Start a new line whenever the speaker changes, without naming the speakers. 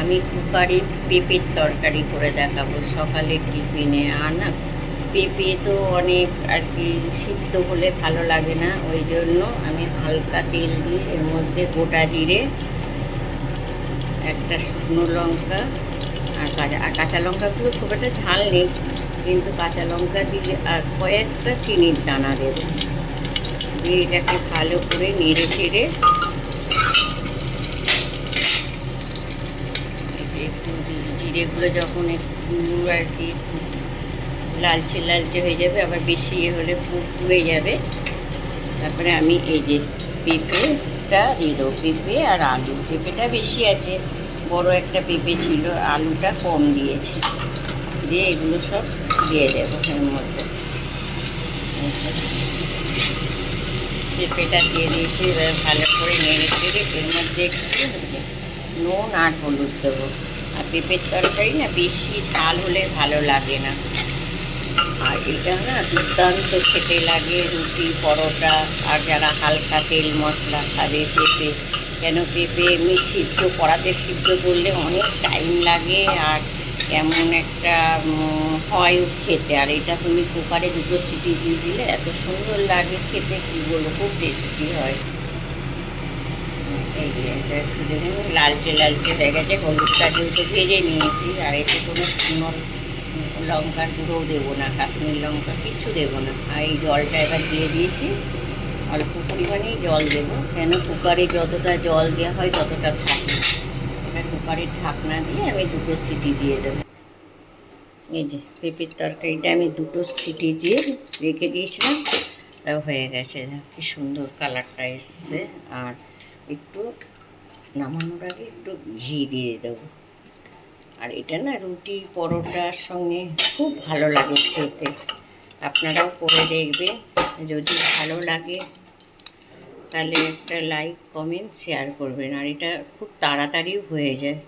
আমি কুকারে পেঁপের তরকারি করে দেখাবো সকালের টিফিনে। আর না, পেঁপে তো অনেক আর কি সিদ্ধ হলে ভালো লাগে না, ওই জন্য আমি হালকা তেল দিয়ে এর মধ্যে গোটা জিরে, একটা শুকনো লঙ্কা আর কাঁচা লঙ্কাগুলো খুব একটা ঝাল নেই, কিন্তু কাঁচা লঙ্কা দিয়ে আর কয়েকটা চিনির দানা দেবো, দিয়ে এটাকে ভালো করে নেড়ে চেড়ে একটু জিরেগুলো যখন একটু আর কি লালচে লালচে হয়ে যাবে, আবার বেশি হলে পুড়ে যাবে, তারপরে আমি এই যে পেঁপেটা দিয়ে দেবো। পেঁপে আর আলু, পেঁপেটা বেশি আছে, বড় একটা পেঁপে ছিল, আলুটা কম দিয়েছি, দিয়ে এগুলো সব দিয়ে দেবো এর মধ্যে। পেঁপেটা দিয়ে দিয়েছি, এবার ভালো করে নেড়ে চেড়ে এর মধ্যে একটু নুন আর হলুদ দেবো। আর পেঁপের তরকারি না বেশি ঝাল হলে ভালো লাগে না, আর এটা না দুর্দান্ত খেতে লাগে রুটি, পরোটা, আর যারা হালকা তেল মশলা খাবে পেঁপে, কেন পেঁপে এমনি সিদ্ধ কড়াতে সিদ্ধ করলে অনেক টাইম লাগে আর কেমন একটা হয় খেতে, আর এটা তুমি কুকারে দুটো সিটি দিয়ে দিলে এত সুন্দর লাগে খেতে, কী বলবো, খুব টেস্টি হয়। এই যে এটা একটু দেখুন লালচে লালচে হয়ে গেছে, হলুদটা যেহেতু ভেজে নিয়েছি, আর এতে কোনো শুকনো লঙ্কার গুঁড়োও দেবো না, কাশ্মীর লঙ্কা কিচ্ছু দেবো না। আর এই জলটা এবার দিয়ে দিয়েছি, অল্প পরিমাণেই জল দেবো, কেন কুকারে যতটা জল দেওয়া হয় ততটা থাকে। এবার কুকারের ঢাকনা দিয়ে আমি দুটো সিটি দিয়ে দেবো। এই যে পেঁপের তরকারিটা আমি দুটো সিটি দিয়ে রেখে দিয়েছিলাম, তাও হয়ে গেছে, কি সুন্দর কালারটা এসছে। আর একটু নামানোর আগে একটু ঘি দিয়ে দেবো, আর এটা না রুটি পরোটার সঙ্গে খুব ভালো লাগে খেতে। আপনারাও করে দেখবেন, যদি ভালো লাগে তাহলে একটা লাইক কমেন্ট শেয়ার করবেন। আর এটা খুব তাড়াতাড়িও হয়ে যায়।